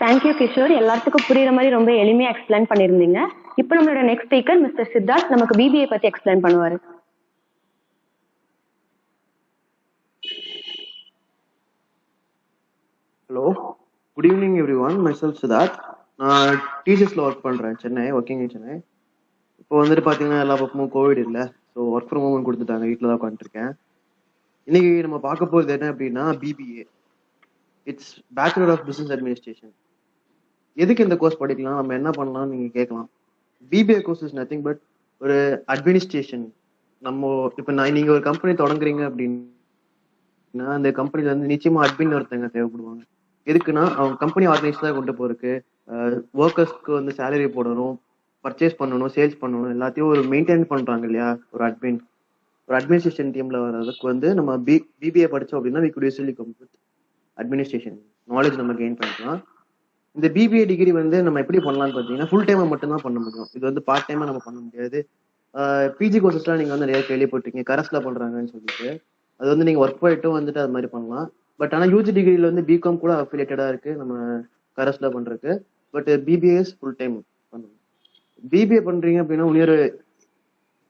Thank you Kishore. எல்லாத்துக்கும் புரியுற மாதிரி ரொம்ப எளிமையா எக்ஸ்பிளைன் பண்ணிருந்தீங்க. இப்போ நம்மளோட நெக்ஸ்ட் ஸ்பீக்கர் மிஸ்டர் சித்தார்த் நமக்கு பிபிஏ பத்தி எக்ஸ்பிளைன் பண்ணுவாரு. Hello, good evening every one. Myself Siddharth. நான் டிசிஎஸ்ல ஒர்க் பண்றேன், சென்னை, ஒர்க்கிங் இன் சென்னை. இப்போ வந்துட்டு பாத்தீங்கன்னா எல்லா பக்கமும் கோவிட் இல்லை, ஸோ ஒர்க் ஃப்ரம் ஹோம் கொடுத்துட்டாங்க, வீட்டில் தான் உட்காந்துருக்கேன். இன்னைக்கு நம்ம பார்க்க போகிறது என்ன அப்படின்னா BBA. It's bachelor of business administration. எதுக்கு இந்த கோர்ஸ் படிக்கலாம், நம்ம என்ன பண்ணலாம் நீங்க கேட்கலாம். BBA course is nothing but ஒரு அட்மினிஸ்ட்ரேஷன். நம்ம இப்போ நீங்க ஒரு கம்பெனி தொடங்குறீங்க அப்படின்னா அந்த கம்பெனில இருந்து நிச்சயமா அட்மின் ஒருத்தங்க தேவைப்படுவாங்க. எதுக்குன்னா அவங்க கம்பெனி ஆர்கனைஸ்டா கொண்டு போறதுக்கு, ஒர்க்கர்ஸ்க்கு வந்து சேலரி போடணும், பர்ச்சேஸ் பண்ணணும், சேல்ஸ் பண்ணணும், எல்லாத்தையும் ஒரு மெயின்டைன் பண்றாங்க இல்லையா ஒரு அட்மின். ஒரு அட்மினிஸ்ட்ரேஷன் டீம்ல வர்றதுக்கு வந்து நம்ம பிபிஏ படிச்சோம் அப்படின்னா we could easily come with administration knowledge நம்ம கெயின் பண்ணிக்கலாம். இந்த பிபிஏ டிகிரி வந்து நம்ம எப்படி பண்ணலாம்னு பார்த்தீங்கன்னா ஃபுல் டைமா மட்டும்தான் பண்ண முடியும். இது வந்து பார்ட் டைமா நம்ம பண்ண முடியாது. பிஜி கோர்சஸ்லாம் நீங்க வந்து நிறைய கேள்விப்பட்டிருக்கீங்க, கரஸ்ல பண்றாங்கன்னு சொல்லிட்டு. அது வந்து நீங்க ஒர்க் போயிட்டும் வந்துட்டு அது மாதிரி பண்ணலாம். பட் ஆனால் யூஜி டிகிரியில வந்து பிகாம் கூட அஃபிலியேட்டடா இருக்கு நம்ம கரஸ்ல பண்றதுக்கு. பட் பிபிஏஸ் ஃபுல் டைம் பண்ணணும். பிபிஏ பண்றீங்க அப்படின்னா இன்னொரு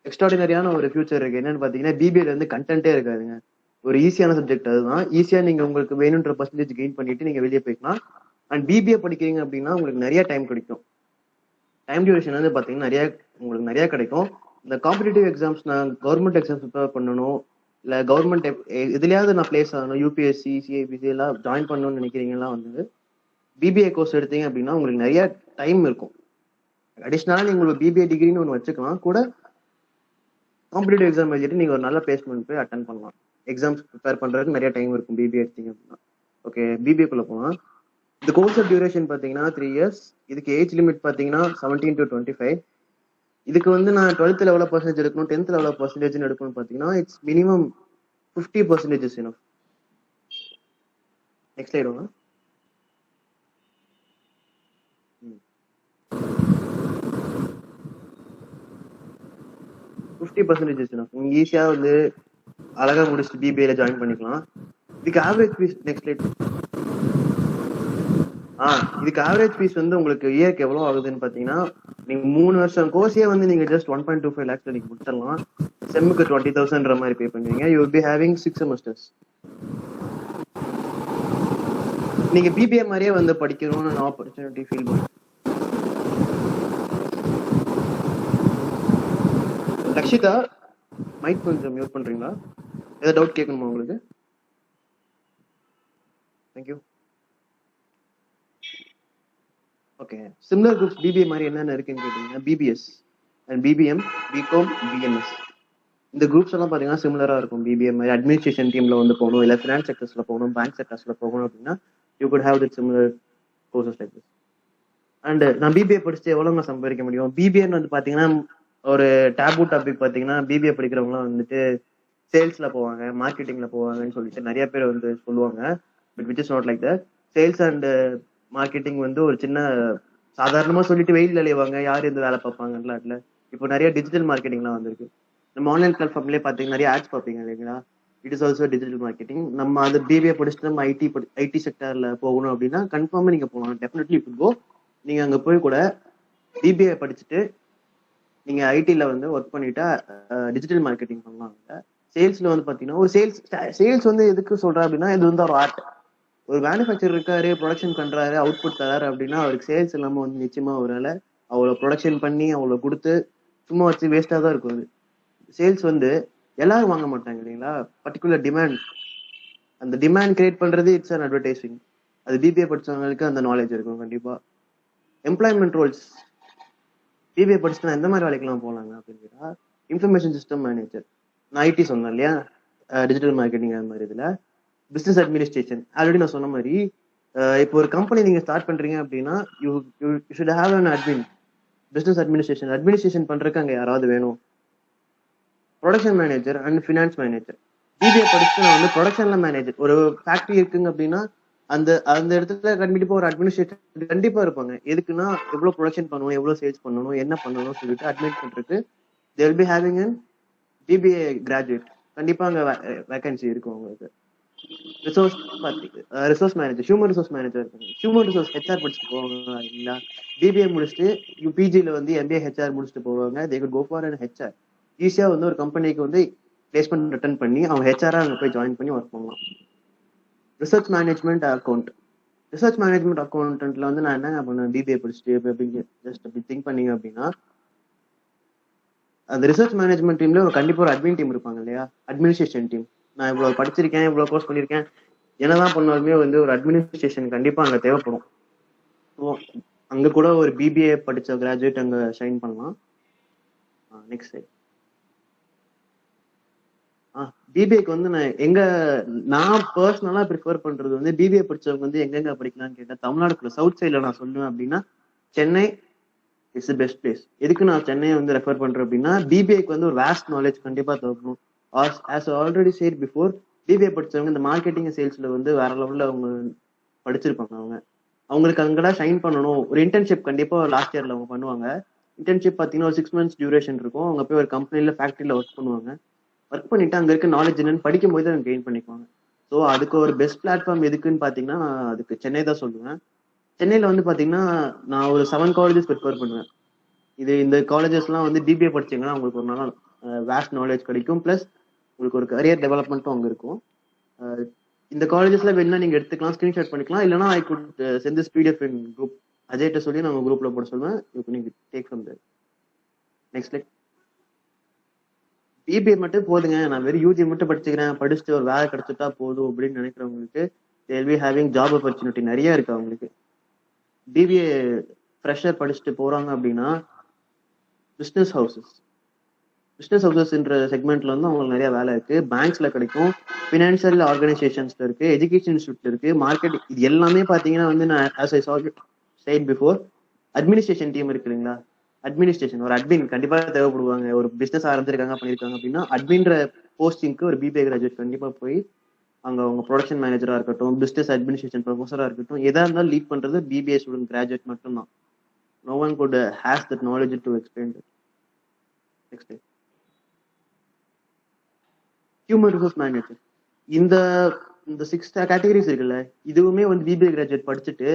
எக்ஸ்ட்ராடினரியான ஒரு ஃபியூச்சர் இருக்கு. என்னன்னு பாத்தீங்கன்னா பிபிஏல வந்து கண்டென்ட்டே இருக்காதுங்க. ஒரு ஈஸியான சப்ஜெக்ட். அதுதான் ஈஸியா நீங்க உங்களுக்கு வேணுன்ற பர்சன்டேஜ் கெயின் பண்ணிட்டு நீங்க வெளியே போய்க்கலாம். அண்ட் பிபிஏ படிக்கிறீங்க அப்படின்னா உங்களுக்கு நிறைய டைம் கிடைக்கும். டைம் டியூரேஷன் வந்து பாத்தீங்கன்னா உங்களுக்கு நிறைய கிடைக்கும். இந்த காம்படிட்டிவ் எக்ஸாம்ஸ், நான் கவர்மெண்ட் எக்ஸாம்ஸ் ப்ரிப்பேர் பண்ணணும், இல்ல கவர்மெண்ட் எதுலயாவது நான் பிளேஸ் ஆகணும், யூபிஎஸ்சி, சிஐபிசி எல்லாம் ஜாயின் பண்ணணும்னு நினைக்கிறீங்கன்னா வந்து பிபிஏ கோர்ஸ் எடுத்தீங்க அப்படின்னா உங்களுக்கு நிறைய டைம் இருக்கும். அடிஷ்னலா நீங்க உங்களுக்கு பிபிஏ டிகிரின்னு ஒன்று வச்சுக்கலாம் கூட. காம்படிட்டிவ் எக்ஸாம் எழுதிட்டு நீங்க ஒரு நல்ல பிளேஸ்மெண்ட் போய் அட்டன் பண்ணலாம். எக்ஸாம்ஸ் ப்ரிப்பேர் பண்றதுக்கு நிறைய டைம் இருக்கும் பிபிஏ எடுத்தீங்க அப்படின்னா. ஓகே, பிபிஏக்குள்ள போகலாம். இந்த கோர்ஸ் டியூரேஷன் பாத்தீங்கன்னா 3 years. இதுக்கு ஏஜ் லிமிட் பாத்தீங்கன்னா 17 to 25. இதுக்கு வந்து நான் 12th எவ்வளவு பர்சன்டேஜ் எடுக்கணும், 10th எவ்வளவு பர்சன்டேஜ் எடுக்கணும்னு பாத்தீங்கன்னா it's minimum 50% is enough. Next slide வாங்க. நீங்க ஈஸியா வந்து அழகா முடிச்சுட்டு பிபிஏல ஜாயின் பண்ணிக்கலாம். இதுக்கு ஆவரேஜ் ஃபீஸ், நெக்ஸ்ட் ஸ்லைட். இதுக்கு ஆவரேஜ் ஃபீஸ் வந்து உங்களுக்கு இயருக்கு எவ்வளவு ஆகுதுன்னு பாத்தீங்கன்னா, நீங்க 3 வருஷம் கோர்ஸே வந்து நீங்க ஜஸ்ட் 1.25 lakhs நீங்க முடிச்சிடலாம். செம்முக்கு 20,000 மாதிரி பே பண்ணுவீங்க. You will be having 6 semesters. நீங்க பிபிஏ மாதிரியே வந்து படிக்கணும்னு ஆப்பர்ச்சுனிட்டி ஃபீல் பண்ணுங்க. லக்ஷிதா, மைக் கொஞ்சம் மியூட் பண்றீங்களா? ஏதாவது டவுட் கேட்கணுமா உங்களுக்கு? Thank you. Okay, similar groups BBA மாதிரி என்னென்ன இருக்குன்னு கேட்டீங்கன்னா BBS and BBM, BCom, BMS. இந்த குரூப்ஸ் எல்லாம் பாத்தீங்கன்னா சிமிலரா இருக்கும். பிபிஏ மாதிரி அட்மினிஸ்ட்ரேஷன் டீம்ல வந்து போகணும், இல்ல ஃபினான்ஸ் செக்டர்ஸ்ல போகணும், பேங்க் செக்டர்ஸ்ல போகணும் அப்படின்னா you good have that similar courses like this. And நான் பிபிஏ படிச்சுட்டு எவ்வளவு சம்பாதிக்க முடியும்? பிபிஏன்னு வந்து பாத்தீங்கன்னா ஒரு டேபு டாபிக். பாத்தீங்கன்னா பிபிஏ படிக்கிறவங்கலாம் வந்துட்டு சேல்ஸ்ல போவாங்க, மார்க்கெட்டிங்ல போவாங்கன்னு சொல்லிட்டு நிறைய பேர் வந்து சொல்லுவாங்க. But which is not like that. Sales and marketing வந்து ஒரு சின்ன சாதாரணமா சொல்லிட்டு வெயில் அலைவாங்க, யார் எந்த வேலை பார்ப்பாங்கலாம் இல்ல. இப்போ நிறைய டிஜிட்டல் மார்க்கெட்டிங்லாம் வந்திருக்கு. நம்ம ஆன்லைன் பிளாட்ஃபார்ம்லேயே பாத்தீங்கன்னா நிறைய ஆட்ஸ் பார்ப்பீங்க இல்லைங்களா? It is also digital marketing. நம்ம அது பிபிஏ படிச்சுட்டு நம்ம ஐடி செக்டர்ல போகணும் அப்படின்னா கன்ஃபார்மா நீங்க போகலாம். Definitely you go. நீங்க அங்க போய் கூட பிபிஏ படிச்சுட்டு நீங்க ஐடில வந்து ஒர்க் பண்ணிட்டு டிஜிட்டல் மார்க்கெட்டிங் பண்ணலாம். சேல்ஸ்ல வந்து பாத்தீங்கன்னா ஒரு சேல்ஸ் வந்து எதுக்கு சொல்றேன் அப்படின்னா, இது வந்து ஒரு ஆர்ட். ஒரு மேனுஃபேக்சர் இருக்காரு, ப்ரொடக்ஷன் பண்றாரு, அவுட்புட் தராரு அப்படின்னா அவருக்கு சேல்ஸ் இல்லாம வந்து நிச்சயமா அவரால் அவ்வளவு ப்ரொடக்ஷன் பண்ணி அவ்வளவு கொடுத்து சும்மா வச்சு வேஸ்டா தான் இருக்கும். சேல்ஸ் வந்து எல்லாரும் வாங்க மாட்டாங்க இல்லைங்களா? பர்டிகுலர் டிமாண்ட், அந்த டிமாண்ட் கிரியேட் பண்றது இட்ஸ் அன் அட்வர்டைசிங். அது பிபிஏ படிச்சவங்களுக்கு அந்த நாலேஜ் இருக்கும் கண்டிப்பா. எம்ப்ளாய்மெண்ட் ரோல்ஸ் பிபிஏ படிச்சுட்டு எந்த மாதிரி வேலைக்கெல்லாம் போகலாங்க அப்படின்னா, இன்ஃபர்மேஷன் சிஸ்டம் மேனேஜர், நான் ஐடி சொன்னேன் இல்லையா, டிஜிட்டல் மார்க்கெட்டிங் அந்த மாதிரி. இதுல பிசினஸ் அட்மினிஸ்ட்ரேஷன் ஆல்ரெடி நான் சொன்ன மாதிரி. இப்போ ஒரு கம்பெனி நீங்க ஸ்டார்ட் பண்றீங்க அப்படின்னா you should have an admin. Business administration பண்றதுக்கு அங்க யாராவது வேணும். Production manager and finance manager. BBA படிச்சுட்டு நான் வந்து ப்ரொடக்ஷன்ல மேனேஜர், ஒரு ஃபேக்டரி இருக்குங்க அப்படின்னா அந்த அந்த இடத்துல கண்டிப்பா ஒரு அட்மினிஸ்ட்ரேட்டர் கண்டிப்பா இருப்பாங்க. எதுக்குன்னா எவ்வளவு ப்ரொடக்ஷன் பண்ணணும், எவ்வளவு சேல்ஸ் பண்ணணும், என்ன பண்ணணும் சொல்லிட்டு அட்மிட் பண்றதுக்கு they will be having an BBA graduate. கண்டிப்பா அங்க வேகன்சி இருக்கும் உங்களுக்கு. Resource resource manager, human resource manager இருக்காங்க. ஹியூமன் ரிசோர்ஸ் ஹெச்ஆர் படிச்சுட்டு போவாங்க இல்லைங்களா? பிபிஏ முடிச்சுட்டு யூபிஜில வந்து எம்பிஏ ஹெச்ஆர் முடிச்சுட்டு போவாங்க. They could go for an HR. ஈஸியா வந்து ஒரு கம்பெனிக்கு வந்து பிளேஸ்மெண்ட் அட்டன் பண்ணி அவங்க ஹெச்ஆரா அங்க போய் ஜாயின் பண்ணி ஒர்க் பண்ணலாம். Research management account. Research management அக்கௌண்டன்ட்ல வந்து நான் என்ன பண்ணேன், பிபிஏ படிச்சுட்டு ஜஸ்ட் அப்படி திங்க் பண்ணீங்க அப்படின்னா, அந்த ரிசர்ச் மேனேஜ்மெண்ட் டீம்ல கண்டிப்பா ஒரு அட்மின் டீம் இருப்பாங்க இல்லையா? Administration team. நான் இவ்வளவு படிச்சிருக்கேன், இவ்வளவு கோர்ஸ் பண்ணிருக்கேன், என்னதான் பண்ணாலுமே வந்து ஒரு அட்மினிஸ்ட்ரேஷன் கண்டிப்பா அங்க தேவைப்படும். ஸோ அங்க கூட ஒரு பிபிஏ படிச்ச கிராஜுவேட் அங்க ஷைன் பண்ணலாம். Next side. பிபிஏக்கு வந்து நான் பர்சனலா ப்ரிஃபர் பண்றது வந்து பிபிஏ படிச்சவங்க வந்து எங்கெங்க படிக்கலாம்னு கேட்டா, தமிழ்நாடுக்குள்ள சவுத் சைட்ல நான் சொல்லுவேன் அப்படின்னா Chennai is the best place. எதுக்கு நான் சென்னையை வந்து ரெஃபர் பண்றேன் அப்படின்னா, பிபிஏக்கு வந்து ஒரு வேஸ்ட் நாலேஜ் கண்டிப்பா தேவைப்படும். As already said before, BBA படிச்சவங்க இந்த மார்க்கெட்டிங் சேல்ஸ்ல வந்து வேற லெவல்ல அவங்க படிச்சிருப்பாங்க. அவங்களுக்கு அங்கதான் ஷைன் பண்ணணும். ஒரு இன்டர்ன்ஷிப் கண்டிப்பா லாஸ்ட் இயர்ல அவங்க பண்ணுவாங்க. இன்டர்ன்ஷிப் பாத்தீங்கன்னா ஒரு 6 months டியூரேஷன் இருக்கும். அவங்க போய் ஒரு கம்பெனில ஃபேக்டரியில ஒர்க் பண்ணுவாங்க. ஒர்க் பண்ணிட்டு அங்க இருக்க நாலேஜ் என்னன்னு படிக்கும் போது அவங்க கெயின் பண்ணிக்குவாங்க. ஸோ அதுக்கு ஒரு பெஸ்ட் பிளாட்ஃபார்ம் எதுக்குன்னு பாத்தீங்கன்னா, நான் அதுக்கு சென்னை தான் சொல்லுவேன். சென்னையில வந்து பாத்தீங்கன்னா நான் ஒரு 7 colleges ப்ரிஃபர் பண்ணுவேன். இந்த காலேஜஸ்லாம் வந்து பிபிஏ படிச்சீங்கன்னா உங்களுக்கு ஒரு நல்ல வேஸ்ட் நாலேஜ் கிடைக்கும். பிளஸ் உங்களுக்கு ஒரு கரியர் டெவலப்மெண்ட்டும் அங்க இருக்கும். இந்த காலேஜஸ்ல வேணா நீங்க எடுத்துக்கலாம், ஸ்கிரீன்ஷாட் பண்ணிக்கலாம். இல்லைன்னா I could send this PDF in group. அஜய்ட்ட சொல்லி நம்ம குரூப்ல போட சொல்லுவேன். நீங்க take from there. Next like, BBA மட்டும் போதுங்க, நான் வெறும் யூஜி மட்டும் படிச்சுக்கிறேன், படிச்சுட்டு ஒரு வேலை கிடைச்சிட்டா போதும் அப்படின்னு நினைக்கிறவங்களுக்கு they'll be having job opportunity நிறைய இருக்கு அவங்களுக்கு. பிபிஏ ஃப்ரெஷர் படிச்சுட்டு போறாங்க அப்படின்னா பிஸ்னஸ் ஹவுசஸ்ன்ற செக்மெண்ட்ல வந்து அவங்களுக்கு நிறைய வேலை இருக்கு. பேங்க்ஸ்ல கிடைக்கும், பினான்சியல் ஆர்கனைசேஷன்ஸ்ல இருக்கு, எஜுகேஷன் இன்ஸ்டியூட்ல இருக்கு, மார்க்கெட். இது எல்லாமே பாத்தீங்கன்னா வந்து நான் as I said before, administration team இருக்கு இல்லைங்களா? அட்மினிஸ்ட்ரேஷன் ஒரு அட்மின் கண்டிப்பா தேவைப்படுவாங்க. ஒரு பிசினஸ் ஆரம்பிச்சிருக்காங்க பண்ணிருக்காங்க அப்படின்னா அட்மின்ற போஸ்டிங்க்கு ஒரு பிபிஏ கிராஜுவேட் கண்டிப்பா போய் அங்க அவங்க ப்ரொடக்ஷன் மேனேஜரா இருக்கட்டும், பிசினஸ் அட்மினிஸ்ட்ரேஷன் ப்ரொஃபஸரா இருக்கட்டும், எதா இருந்தாலும் லீட் பண்றது பிபிஏ ஸ்டூடெண்ட் கிராஜுவேட் மட்டும்தான். No one could has that knowledge to explain that. Next, human resource manager. இந்த 6 கேட்டகரிஸ் இருக்குல்ல, இதுவுமே வந்து பிபிஏ கிராஜுவேட் படிச்சுட்டு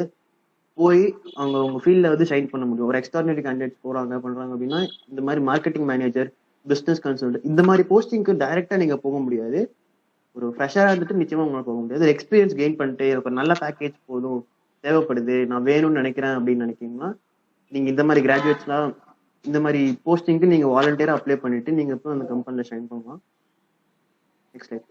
போய் அவங்க ஃபீல்ட்ல வந்து ஷைன் பண்ண முடியும். ஒரு எக்ஸ்ட்ராடினரி கேண்டிடேட் பண்றாங்க அப்படின்னா இந்த மாதிரி மார்க்கெட்டிங் மேனேஜர், பிசினஸ் கன்சல்டன்ட், இந்த மாதிரி போஸ்டிங்க்கு டைரக்டா நீங்க போக முடியாது. ஒரு ஃப்ரெஷரா இருந்துட்டு நிச்சயமா உங்களால போக முடியாது. ஒரு எக்ஸ்பீரியன்ஸ் கெயின் பண்ணிட்டு எனக்கு ஒரு நல்ல பேக்கேஜ் போதும், தேவைப்படுது, நான் வேணும்னு நினைக்கிறேன் அப்படின்னு நினைக்கிறீங்கன்னா நீங்க இந்த மாதிரி கிராஜுவேட்ஸ்லாம் இந்த மாதிரி போஸ்டிங்க்கு நீங்க வாலண்டியரா அப்ளை பண்ணிட்டு நீங்க போய் அந்த கம்பெனில ஷைன் பண்ணலாம். நெக்ஸ்ட் லைக்,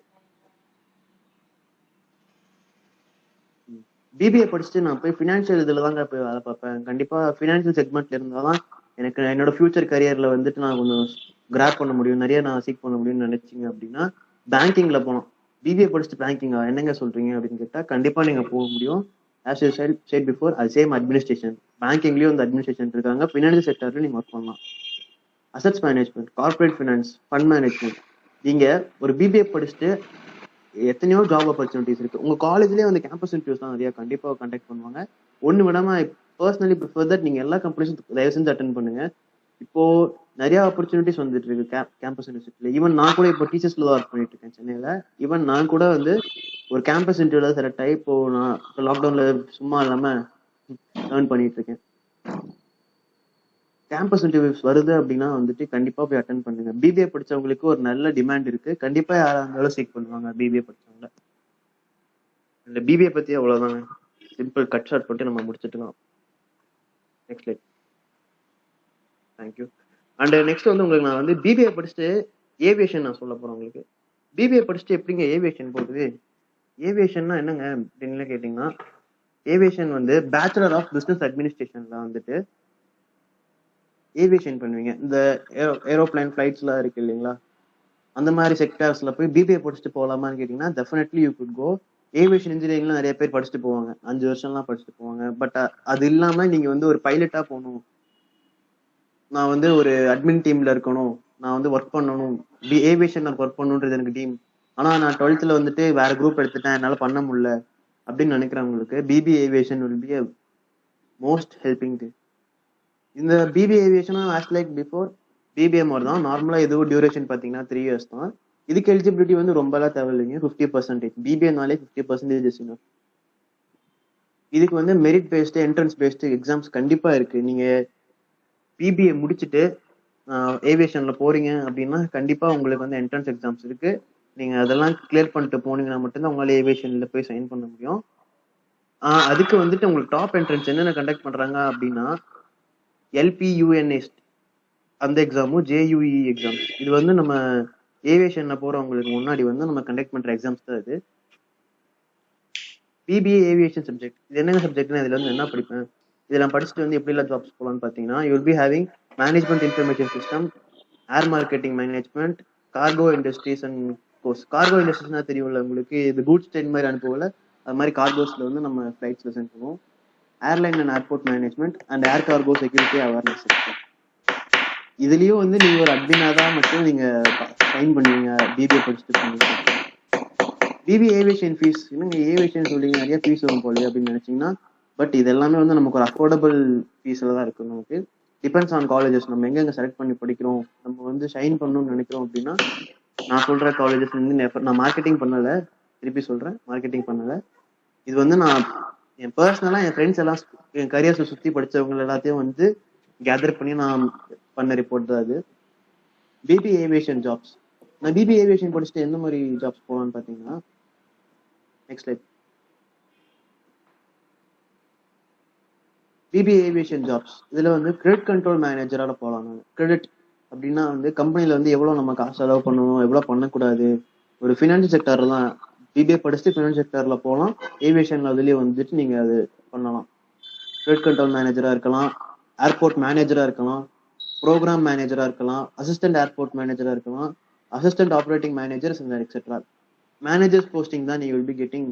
பிபிஏ படிச்சுட்டு நான் போய் ஃபினான்ஷியல் இதுல தாங்க போய் வேலை பார்ப்பேன். கண்டிப்பா ஃபினான்ஷியல் செக்மெண்ட்ல இருந்தாதான் எனக்கு என்னோட ஃபியூச்சர் கரியர்ல வந்துட்டு நான் கொஞ்சம் கிராப் பண்ண முடியும், நிறைய நான் சீக் பண்ண முடியும்னு நினைச்சீங்க அப்படின்னா பேங்கிங்ல போனோம். பிபிஏ படிச்சுட்டு பேங்கிங்கா என்னங்க சொல்றீங்க அப்படின்னு கேட்டா கண்டிப்பா நீங்க போக முடியும். ஆஸ் யூ சைட் பிஃபோர், அது சேம் அட்மினிஸ்ட்ரேஷன். பேங்கிங்லயும் வந்து அட்மினிஸ்ட்ரேஷன் இருக்காங்க, ஃபினான்ஷியல் செக்டர்ல நீங்க ஒர்க் பண்ணலாம். Assets management, corporate finance, fund management. நீங்க ஒரு பிபிஏ படிச்சுட்டு எத்தனையோ ஜாப் ஆப்பர்ச்சுனிட்டிஸ் இருக்கு. உங்க காலேஜ்லயே வந்து கேம்பஸ் இன்டர்வியூஸ் தான் நிறைய கண்டிப்பா கண்டக்ட் பண்ணுவாங்க. ஒண்ணு விடாம பர்சனலி ப்ரிஃபர் தட் நீங்க எல்லா கம்பெனிஸும் தயவு செஞ்சு அட்டென்ட் பண்ணுங்க. இப்போ நிறைய ஆப்பர்ச்சுனிட்டிஸ் வந்துட்டு இருக்கு கேம்பஸ் யூனிவர்சிட்டியில. ஈவன் நான் கூட இப்போ டீச்சர்ஸ்ல தான் ஒர்க் பண்ணிட்டு இருக்கேன் சென்னையில. ஈவன் நான் கூட வந்து ஒரு கேம்பஸ் இன்டர்வியூல செலக்ட் ஆகி இப்போ நான் லாக்டவுன்ல சும்மா இல்லாம ஏர்ன் பண்ணிட்டு இருக்கேன். கேம்பஸ் இன்டர்வியூஸ் வருது அப்படின்னா வந்துட்டு கண்டிப்பா போய் அட்டென்ட் பண்ணுங்க. பிபிஏ படிச்சவங்களுக்கு ஒரு நல்ல டிமாண்ட் இருக்கு, கண்டிப்பா யாரா இருந்தாலும் சீக் பண்ணுவாங்க பிபிஏ படிச்சவங்க. இந்த பிபிஏ பத்தி அவ்வளவுதாங்க, சிம்பிள் கட் ஷார்ட் போட்டு நம்ம முடிச்சுட்டுலாம். Next like, thank you. And next வந்து உங்களுக்கு நான் வந்து பிபிஏ படிச்சுட்டு ஏவியேஷன் நான் சொல்ல போறேன் உங்களுக்கு. பிபிஏ படிச்சுட்டு எப்படிங்க ஏவியேஷன் போகுது? ஏவியேஷன்னா என்னங்க அப்படின்னு கேட்டீங்கன்னா, ஏவியேஷன் வந்து பேச்சுலர் ஆஃப் பிசினஸ் அட்மினிஸ்ட்ரேஷன்ல வந்துட்டு ஏவியேஷன் பண்ணுவீங்க. இந்த ஏரோப்ளைன் ஃபிளைட்ஸ்லாம் இருக்கு இல்லைங்களா, அந்த மாதிரி செக்டர்ஸ்ல போய் பிபிஏ படிச்சுட்டு போகலாமான்னு கேட்டீங்கன்னா definitely you could go. Aviation இன்ஜினியரிங்லாம் நிறைய பேர் படிச்சுட்டு போவாங்க, 5 வருஷம்லாம் படிச்சுட்டு போவாங்க. பட் அது இல்லாம நீங்க வந்து ஒரு பைலட்டா போகணும், நான் வந்து ஒரு அட்மின் டீம்ல இருக்கணும், நான் வந்து ஒர்க் பண்ணணும், ஏவியேஷன் நான் ஒர்க் பண்ணணுன்றது எனக்கு டீம், ஆனா நான் 12th வந்துட்டு வேற குரூப் எடுத்துட்டேன், என்னால பண்ண முடியல அப்படின்னு நினைக்கிறவங்களுக்கு BBA aviation will be most helping thing. இந்த பிபிஏ ஏவியேஷனும் ஆஸ் லைக் பிஃபோர் பிபிஏ மாதிரி தான். நார்மலா எதுவும் டியூரேஷன் பாத்தீங்கன்னா 3 years தான். இதுக்கு எலிஜிபிலிட்டி வந்து ரொம்பலாம் தேவையில்லைங்க. 50%. பிபிஏனாலே 50% இதுக்கு வந்து merit based, entrance based exams கண்டிப்பா இருக்கு. நீங்க பிபிஏ முடிச்சுட்டு ஏவியேஷன்ல போறீங்க அப்படின்னா கண்டிப்பா உங்களுக்கு வந்து என்ட்ரன்ஸ் எக்ஸாம்ஸ் இருக்கு. நீங்க அதெல்லாம் கிளியர் பண்ணிட்டு போனீங்கன்னா மட்டும்தான் உங்களால ஏவியேஷன்ல போய் சைன் பண்ண முடியும். அதுக்கு வந்துட்டு உங்களுக்கு டாப் என்ட்ரன்ஸ் என்னென்ன கண்டக்ட் பண்றாங்க அப்படின்னா எல்பியூஎன்எஸ் அந்த எக்ஸாமும் ஜேயூஇ எக்ஸாம்ஸ். இது வந்து நம்ம ஏவியேஷன்ல போறவங்களுக்கு முன்னாடி வந்து நம்ம கண்டக்ட் பண்ற எக்ஸாம்ஸ் தான் இது. பிபிஏ ஏவியேஷன் சப்ஜெக்ட் இது என்னென்ன சப்ஜெக்ட்னா இதுல வந்து என்ன படிப்பேன், இதெல்லாம் படிச்சுட்டு வந்து எப்படி எல்லாம் ஜாப்ஸ் போகலான்னு பாத்தீங்கன்னா you will be having management information system, air marketing management, cargo industries and course. Cargo இண்டஸ்ட்ரீஸ்னா தெரியும்ல உங்களுக்கு, இது கூட்ஸ் ட்ரெயின் மாதிரி அனுப்புவோம்ல, அது மாதிரி கார்கோஸ்ல வந்து நம்ம ஃபிளைட்ஸ்ல சென்ட் பண்ணுவோம். Airline and airport management and air cargo security awareness. இதுலயும் வந்து நீங்க ஒரு அட்மினா தான் மட்டும் நீங்க சைன் பண்ணுவீங்க பிபிஏ படிச்சுட்டு பண்ணுவீங்க. பிபிஏ ஏவியேஷன் ஃபீஸ் என்னங்க ஏவியேஷன் சொல்றீங்க நிறைய ஃபீஸ் வரும் போல அப்படின்னு நினைச்சீங்கன்னா, பட் இது எல்லாமே வந்து நமக்கு ஒரு அஃபோர்டபுள் ஃபீஸ்ல தான் இருக்கு. நமக்கு டிபெண்ட்ஸ் ஆன் காலேஜஸ், நம்ம எங்க செலக்ட் பண்ணி படிக்கிறோம், நம்ம வந்து ஷைன் பண்ணணும்னு நினைக்கிறோம் அப்படின்னா நான் சொல்ற காலேஜஸ் வந்து நான் மார்க்கெட்டிங் பண்ணல, திருப்பி சொல்றேன் மார்க்கெட்டிங் பண்ணல. இது வந்து நான் என் பர்சனலா என் ஃப்ரெண்ட்ஸ் எல்லாம் என் கரியர்ஸை சுத்தி படிச்சவங்க எல்லாத்தையும் வந்து கேதர் பண்ணி நான் பண்ண ரிப்போர்ட் தான் அது. BBA aviation jobs. நான் பிபிஏ ஏவியேஷன் படிச்சுட்டு எந்த மாதிரி ஜாப்ஸ் போகலான்னு பாத்தீங்கன்னா, next light BBA aviation jobs. இதுல வந்து கிரெடிட் கண்ட்ரோல் மேனேஜரால போகலாம். கிரெடிட் அப்படின்னா வந்து கம்பெனில வந்து எவ்வளவு நம்ம காசு செலவு பண்ணணும், எவ்வளவு பண்ணக்கூடாது, ஒரு ஃபினான்ஸ் செக்டர்ல தான் பிபிஏ படிச்சுட்டு ஃபினான்ஸ் செக்டர்ல போகலாம். ஏவியேஷன்ல அதுலயே வந்துட்டு நீங்க அது பண்ணலாம். கிரெடிட் கண்ட்ரோல் மேனேஜரா இருக்கலாம், ஏர்போர்ட் மேனேஜரா இருக்கலாம், ப்ரோக்ராம் மேனேஜரா இருக்கலாம், அசிஸ்டன்ட் ஏர்போர்ட் மேனேஜரா இருக்கலாம், assistant operating managers and etcetera. Managers posting தான் நீங்க will be getting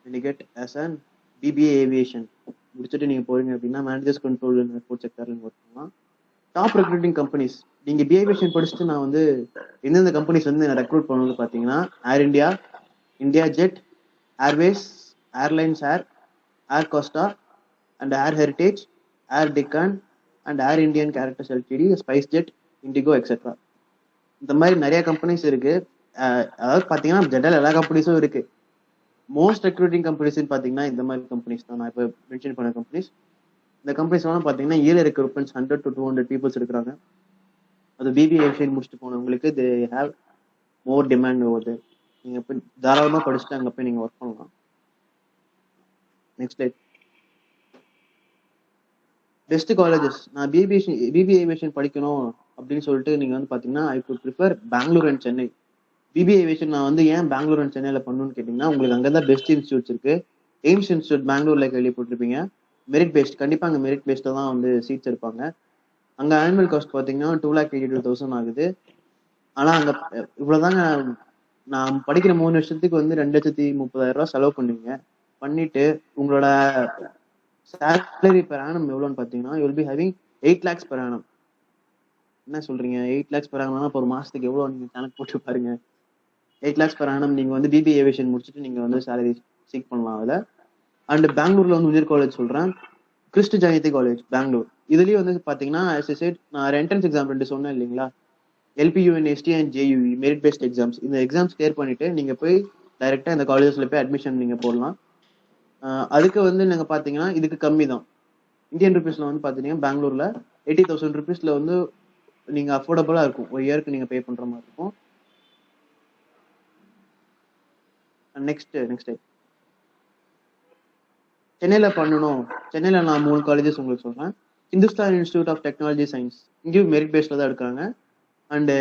when you get as an BBA aviation முடிச்சுட்டு நீங்க போறீங்க அப்படின்னா மேனேஜர்ஸ் கண்ட்ரோல் ஏர்போர்ட் செக்டர்ல ஒர்க் பண்ணலாம். டாப் ரெக்ரூட்டிங் கம்பெனிஸ், நீங்க ஏவியேஷன் படிச்சுட்டு நான் வந்து எந்தெந்த கம்பெனிஸ் வந்து நான் ரெக்ரூட் பண்ணணும்னு பாத்தீங்கன்னா Air India, India Jet Airways, airlines Air Costa and Air Heritage, Air Deccan and Air Indian characters LTD, Spice Jet, Indigo etcetera. இந்த மாதிரி நிறைய கம்பெனிஸ் இருக்கு. அதாவது பாத்தீங்கன்னா ஜெனரல் எல்லா கம்பெனிஸும் இருக்கு. மோஸ்ட் ரெக்ரூட்டிங் கம்பெனிஸ் பாத்தீங்கன்னா இந்த மாதிரி கம்பெனிஸ் தான் நான் இப்போ மென்ஷன் பண்ண கம்பெனிஸ். இந்த கம்பெனிஸ் எல்லாம் பாத்தீங்கன்னா இயர்லி ரெக்ரூட்மெண்ட்ஸ் 100 to 200 பீப்புள்ஸ் இருக்கிறாங்க. அது பிபிஏ ஏவியேஷன் முடிச்சுட்டு போனவங்களுக்கு they have more demand over. நீங்க போய் தாராளமா படிச்சுட்டு அங்க போய் நீங்க ஒர்க் பண்ணலாம். Next light best colleges. நான் பிபிஏ ஏவியேஷன் படிக்கணும் அப்படின்னு சொல்லிட்டு நீங்க வந்து பாத்தீங்கன்னா I could prefer Bangalore and Chennai. BBA aviation நான் வந்து ஏன் பெங்களூர் அண்ட் சென்னையில பண்ணணும்னு கேட்டீங்கன்னா உங்களுக்கு அங்கதான் பெஸ்ட் இன்ஸ்டியூட்ஸ் இருக்கு. எய்ம்ஸ் இன்ஸ்டியூட் பெங்களூர்ல கேள்விப்பட்டிருப்பீங்க. மெரிட் பேஸ்ட், கண்டிப்பா அங்க மெரிட் பேஸ்ட்ல தான் வந்து சீட்ஸ் இருப்பாங்க. அங்க ஆனுவல் காஸ்ட் பாத்தீங்கன்னா 2,82,000 ஆகுது. ஆனா அங்க இவ்வளவுதாங்க. நான் படிக்கிற 3 வருஷத்துக்கு வந்து 2,30,000 ரூபாய் செலவு பண்ணுவீங்க. பண்ணிட்டு உங்களோட சேலரி பெர் ஆனம் எவ்வளோன்னு பாத்தீங்கன்னா you will be having 8 lakhs per annum. என்ன சொல்றீங்க, 8 lakhs பெர் ஆனம்னா ஒரு மாசத்துக்கு எவ்வளவு நீங்க கணக்கு போட்டு பாருங்க. 8 lakhs பெர் ஆனம் நீங்க வந்து பிபிஏ ஏவியேஷன் முடிச்சுட்டு நீங்க வந்து சேலரி சீக் பண்ணலாம் அதுல. அண்ட் பெங்களூர்ல வந்து உயிர் காலேஜ் சொல்றேன், கிறிஸ்ட் ஜெயந்தி காலேஜ் பெங்களூர். இதுலயும் வந்து பாத்தீங்கன்னா நான் என்ட்ரன்ஸ் எக்ஸாம் 2 சொன்னேன் இல்லைங்களா, எல்பியூஎன்எஸ்டி அண்ட் ஜேயூஇ மெரிட் பேஸ்ட் எக்ஸாம்ஸ். இந்த எக்ஸாம்ஸ் கிளியர் பண்ணிட்டு நீங்க போய் டைரக்டா இந்த காலேஜஸ்ல போய் அட்மிஷன் நீங்க போடலாம். அதுக்கு வந்து நீங்க பாத்தீங்கன்னா இதுக்கு கம்மி தான். இந்தியன் ருபீஸ்ல வந்து பாத்தீங்கன்னா பெங்களூர்ல 80,000 ருபீஸ்ல வந்து நீங்க அஃபோர்டபுளா இருக்கும். ஒரு இயருக்கு நீங்க பே பண்ற மாதிரி இருக்கும். நெக்ஸ்ட் சென்னையில பண்ணணும். சென்னையில நான் 3 காலேஜஸ் உங்களுக்கு சொல்றேன். Hindustan Institute of Technology Science, இங்கேயும் மெரிட் பேஸ்ல தான் எடுக்கிறாங்க. And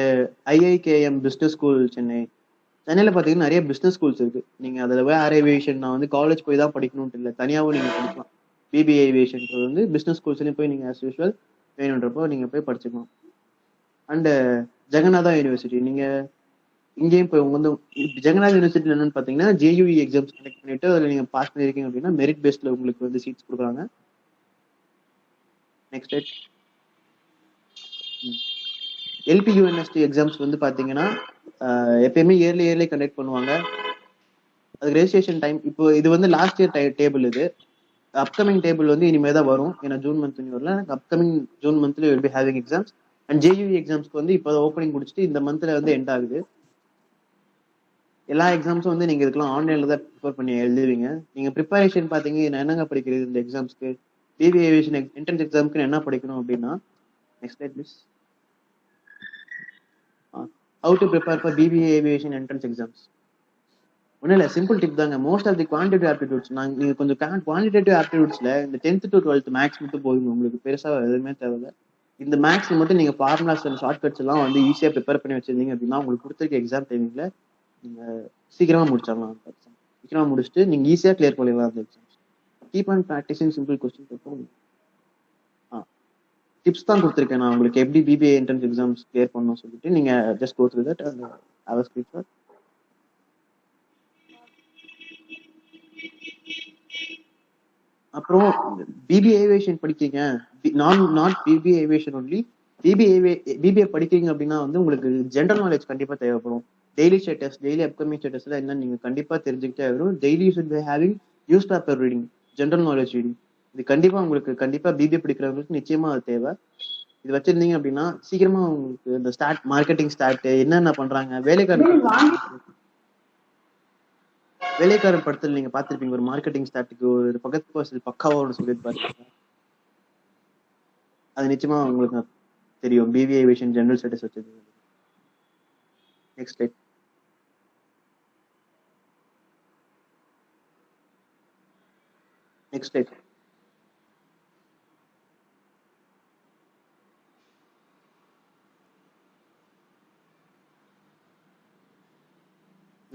IIKM business school Chennai. சென்னையில பாத்தீங்கன்னா நிறைய பிசினஸ் ஸ்கூல்ஸ் இருக்கு. நீங்க அதுல போய் ஏர் ஏவியேஷன் நான் வந்து காலேஜ் போய் தான் படிக்கணும்னு இல்லை, தனியாகவும் நீங்க படிக்கலாம். பிபிஏ ஏவியேஷன் வந்து பிசினஸ் ஸ்கூல்ஸ்லயும் போய் நீங்க ஆஸ் யூஸ்வல் வேணுன்றப்போ நீங்க போய் படிச்சுக்கலாம். அண்ட் ஜெகநாதா யூனிவர்சிட்டி, நீங்க இங்கேயும் போய் உங்க வந்து ஜெகநாத் யூனிவர்சிட்டியில் என்னன்னு பாத்தீங்கன்னா ஜேயூஇ எக்ஸாம்ஸ் கனெக்ட் பண்ணிட்டு அதுல நீங்க பாஸ் பண்ணிருக்கீங்க அப்படின்னா மெரிட் பேஸ்ட்ல உங்களுக்கு வந்து சீட்ஸ் கொடுக்குறாங்க. நெக்ஸ்ட் எல்பியூஎன்எஸ்டி எக்ஸாம்ஸ் வந்து பாத்தீங்கன்னா எப்பயுமே இயர்லி கண்டக்ட் பண்ணுவாங்க. அது ரெஜிஸ்ட்ரேஷன் டைம் இப்போ இது வந்து லாஸ்ட் இயர் டேபிள். இது அப்கமிங் டேபிள் வந்து இனிமே தான் வரும். ஏன்னா ஜூன் மந்த் வரல, அப்கமிங் ஜூன் மந்த்ல will be having exams. And JUE எக்ஸாம்ஸ்க்கு வந்து இப்போ ஓப்பனிங் முடிச்சுட்டு இந்த மந்த்ல வந்து எண்ட் ஆகுது. எல்லா எக்ஸாம்ஸும் வந்து நீங்க இதுக்கெல்லாம் ஆன்லைன்ல தான் ப்ரிப்பேர் பண்ணி எழுதுவீங்க. நீங்க ப்ரிப்பரேஷன் பாத்தீங்க நான் என்னங்க படிக்கிறது இந்த எக்ஸாம்ஸ்க்கு, பிபிஏ ஏவியேஷன் என்ட்ரன்ஸ் எக்ஸாமுக்கு என்ன படிக்கணும் அப்படின்னா, next slide please. How to prepare for BBA aviation entrance exams. ஒன்றும் இல்லை, சிம்பிள் டிப் தாங்க. Most of the quantitative aptitudes நீங்க கொஞ்சம் குவான்டிடேட்டிவ் ஆப்டிடியூட்ஸ்ல இந்த 10th to 12th மேக்ஸ் மட்டும் போதுங்க, உங்களுக்கு பெருசா எதுவுமே தேவையில்லை. இந்த மேக்ஸ் மட்டும் நீங்க ஃபார்முலாஸ் அண்ட் ஷார்ட்கட்ஸ் எல்லாம் வந்து ஈஸியா ப்ரிப்பேர் பண்ணி வச்சிருந்தீங்க அப்படின்னா உங்களுக்கு கொடுத்துருக்க எக்ஸாம் டைமிங்ல நீங்க சீக்கிரமா முடிச்சிடலாம். சீக்கிரமா முடிச்சுட்டு நீங்க ஈஸியா கிளியர் பண்ணிடலாம் அந்த exams. Keep on practising simple question. Tips தான் கொடுத்துருக்கேன் நான் உங்களுக்கு, எப்படி பிபிஏ என்ட்ரன்ஸ் எக்ஸாம்ஸ் கிளியர் பண்ணணும்னு சொல்லிட்டு நீங்க just go through that and have a screenshot. அப்புறம் பிபிஏ ஏவியேஷன் படிக்கிறீங்க, not BBA aviation only, BBA படிக்கிறீங்க அப்படின்னா வந்து உங்களுக்கு ஜென்ரல் நாலேஜ் கண்டிப்பா தேவைப்படும். டெய்லி ஸ்டேட்டஸ், டெய்லி அப்கமிங் ஸ்டேட்டஸ்ல என்ன நீங்க கண்டிப்பா தெரிஞ்சுக்கிட்டே வரும். Daily you should be having news paper reading, general knowledge reading. இது கண்டிப்பா உங்களுக்கு கண்டிப்பா பிபிஏ படிக்கிறவங்களுக்கு நிச்சயமா அது தேவை. இது வச்சிருந்தீங்க அப்படின்னா சீக்கிரமா உங்களுக்கு இந்த ஸ்டார்ட் மார்க்கெட்டிங் ஸ்டார்ட் என்னென்ன பண்றாங்க, வேலைக்காரன் படத்துல நீங்க பாத்திருப்பீங்க, ஒரு மார்க்கெட்டிங் ஸ்டார்ட்டுக்கு ஒரு பக்கத்து பக்காவா ஒன்று சொல்லிட்டு பாருங்க. அது நிச்சயமா உங்களுக்கு தெரியும் பிபிஏ ஏவியேஷன் ஜெனரல் ஸ்டேட்டஸ் வச்சது. Next slide. Next slide.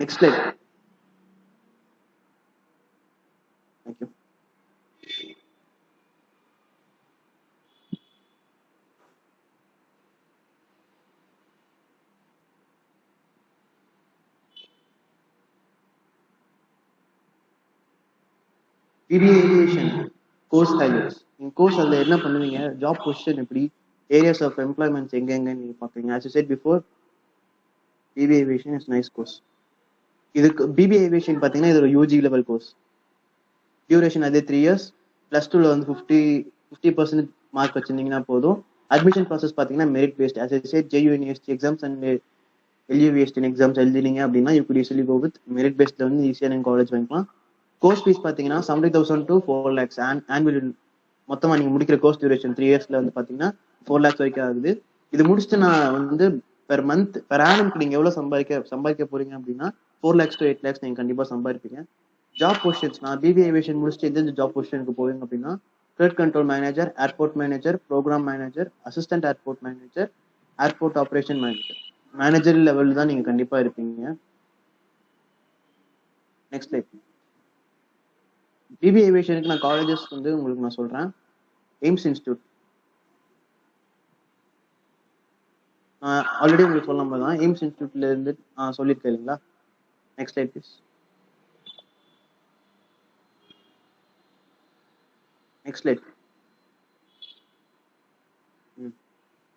Next slide. Thank you. BBA aviation course highlights. நீங்க கோர்ஸ் அதுல என்ன பண்ணுவீங்க, ஜாப் பொசிஷன் எப்படி, ஏரியாஸ் ஆஃப் எம்ப்ளாய்மெண்ட்ஸ் எங்க நீங்க பாக்குறீங்க. as you said before, BBA aviation is nice course. இதுக்கு பிபிஏ ஏவியேஷன் பாத்தீங்கன்னா இது ஒரு யூஜி லெவல் கோர்ஸ். டியூரேஷன் அதே 3 years. +2ல வந்து 50% மார்க் வச்சிருந்தீங்கன்னா போதும். அட்மிஷன் ப்ராசஸ் பாத்தீங்கன்னா merit based. as I said, JUNEST exams and LUVST exams எழுதினீங்க அப்படின்னா you could easily go with merit பேஸ்ட்ல வந்து ஈஸியா நீங்க காலேஜ் வாங்கிக்கலாம். கோர்ஸ் ஃபீஸ் பாத்தீங்கன்னா 70,000 to 4 lakhs ஆனுவல். மொத்தமா நீங்க முடிக்கிற கோர்ஸ் டியூரேஷன் 3 yearsல வந்து பாத்தீங்கன்னா 4 lakhs வரைக்கும் ஆகுது. இது முடிச்சுட்டு நான் வந்து பெர் மந்த் பெர் ஆனம்க்கு நீங்க எவ்வளவு சம்பாதிக்க போறீங்க அப்படின்னா 4 lakhs to 8 lakhs நீங்க கண்டிப்பா சம்பாதிப்பீங்க. ஜாப் பொசிஷன்ஸ், நான் பிபிஏ ஏவியேஷன் முடிச்சுட்டு எந்த ஜாப் பொசிஷனுக்கு போவீங்க அப்படின்னா credit control manager, airport manager, program manager, assistant airport manager, airport operation manager level தான் நீங்க கண்டிப்பா இருப்பீங்க. Next light. பிபிஏ ஏவியேஷனுக்கு நான் காலேஜஸ் வந்து உங்களுக்கு நான் சொல்றேன். எய்ம்ஸ் இன்ஸ்டியூட் ஆல்ரெடி உங்களுக்கு சொல்லாம தான் எய்ம்ஸ் இன்ஸ்டியூட்ல இருந்து சொல்லியிருக்கேன் இல்லைங்களா. Next slide please. Next slide.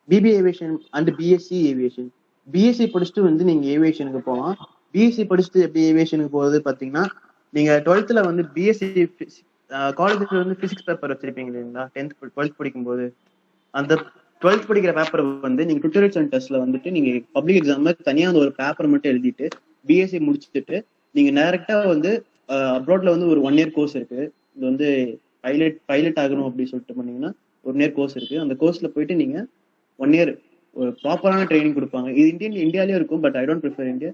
BBA aviation and BSc aviation. BSc படிச்சுட்டு வந்து நீங்க ஏவியேஷனுக்கு போகலாம். பிஎஸ்சி படிச்சுட்டு எப்படி ஏவியேஷனுக்கு போகிறது பார்த்தீங்கன்னா, நீங்க 12th வந்து பிஎஸ்சி காலேஜ்ல வந்து பிசிக்ஸ் பேப்பர் வச்சிருப்பீங்க இல்லைங்களா. 10th 12th படிக்கும்போது அந்த 12th படிக்கிற பேப்பர் வந்து நீங்க டுட்டோரியல் சென்டர்ஸ்ல வந்துட்டு நீங்க பப்ளிக் எக்ஸாம் தனியா ஒரு பேப்பர் மட்டும் எழுதிட்டு பிஎஸ்சி முடிச்சுட்டு நீங்க டைரக்டா வந்து அப்ராட்ல வந்து ஒரு 1 year கோர்ஸ் இருக்கு. இது வந்து பைலட் ஆகணும் அப்படின்னு சொல்லிட்டு பண்ணீங்கன்னா 1 year கோர்ஸ் இருக்கு. அந்த கோர்ஸ்ல போயிட்டு நீங்க 1 year ஒரு ப்ராப்பரான ட்ரைனிங் கொடுப்பாங்க. இது இந்தியாலயும் இருக்கும், but I don't prefer India.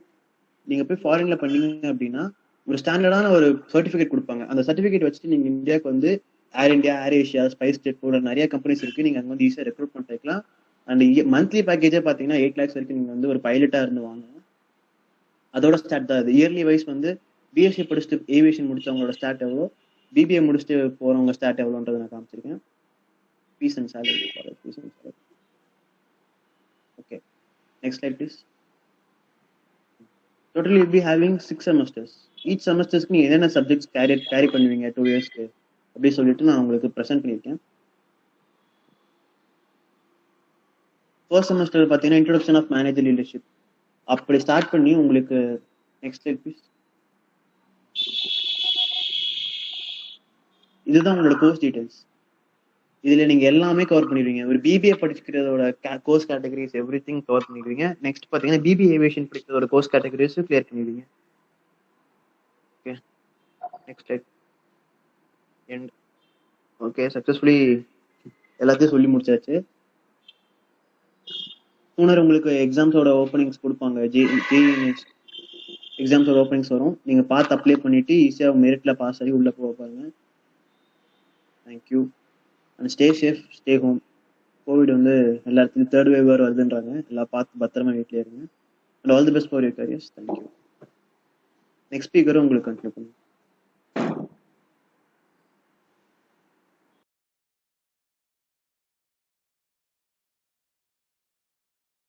நீங்க போய் ஃபாரின்ல பண்ணீங்க அப்படின்னா ஒரு ஸ்டாண்டர்டான ஒரு சர்டிஃபிகேட் கொடுப்பாங்க. அந்த சர்டிஃபிகேட் வச்சுட்டு நீங்க இந்தியாவுக்கு வந்து Air India, Air Asia, Spice Jet போல நிறைய கம்பெனிஸ் இருக்கு. நீங்க அங்க வந்து ஈஸியா ரெக்ரூட்மெண்ட் பண்ணிக்கலாம். அண்ட் மந்த்லி பேக்கேஜே பாத்தீங்கன்னா 8 lakhs வரைக்கும் நீங்க வந்து ஒரு பைலட்டா இருந்து வாங்க. அதோட ஸ்டார்ட் தான் அது. இயர்லி வைஸ் வந்து பிஎஸ்சி படிச்சுட்டு ஏவியேஷன் முடிச்சவங்களோட ஸ்டார்ட் எவ்வளோ, பிபிஏ முடிச்சுட்டு போறவங்க ஸ்டார்ட் எவ்வளோன்றதை நான் காமிச்சிருக்கேன். Fees and salary. Okay, next slide please. Totally will be having 6 semesters. Each செமஸ்டர்ஸ்க்கு நீங்க என்னென்ன சப்ஜெக்ட்ஸ் கேரி பண்ணுவீங்க 2 yearsக்கு அப்படின்னு சொல்லிட்டு நான் உங்களுக்கு ப்ரெசென்ட் பண்ணியிருக்கேன். ஃபர்ஸ்ட் செமஸ்டர் பார்த்தீங்கன்னா இன்ட்ரோடக்ஷன் ஆஃப் மேனேஜர் லீடர்ஷிப் அப்படி ஸ்டார்ட் பண்ணி உங்களுக்கு நெக்ஸ்ட் ஸ்லைட் ப்ளீஸ். இதுதான் உங்களோட கோர்ஸ் டீடைல்ஸ். இதுல நீங்க எல்லாமே கவர் பண்ணிடுவீங்க. ஒரு பிபிஏ படிக்கிறதோட course categories everything cover பண்ணிடுவீங்க. நெக்ஸ்ட் பாத்தீங்கன்னா பிபிஏ ஏவியேஷன் படிக்கிறதோட கோர்ஸ் கேட்டகரிஸ் கிளியர் பண்ணிடுவீங்க. Next end. ஓகே, சக்ஸஸ்ஃபுல்லி எல்லாத்தையும் சொல்லி முடிச்சாச்சு. சூனர் உங்களுக்கு எக்ஸாம்ஸோட ஓப்பனிங்ஸ் கொடுப்பாங்க. எக்ஸாம்ஸோட ஓப்பனிங்ஸ் வரும். நீங்கள் பார்த்து அப்ளை பண்ணிவிட்டு ஈஸியாக மெரிட்டில் பாஸ் ஆகி உள்ளே போக பாருங்க. Thank you and stay safe, stay home. Covid வந்து எல்லாத்துக்கும் தேர்ட் வேவ் வேறு வருதுன்றாங்க. எல்லாம் பார்த்து பத்திரமா வீட்டிலே இருங்க. And all the best for your careers. Thank you. Next ஸ்பீக்கரும் உங்களுக்கு கண்டினியூ பண்ணுங்க.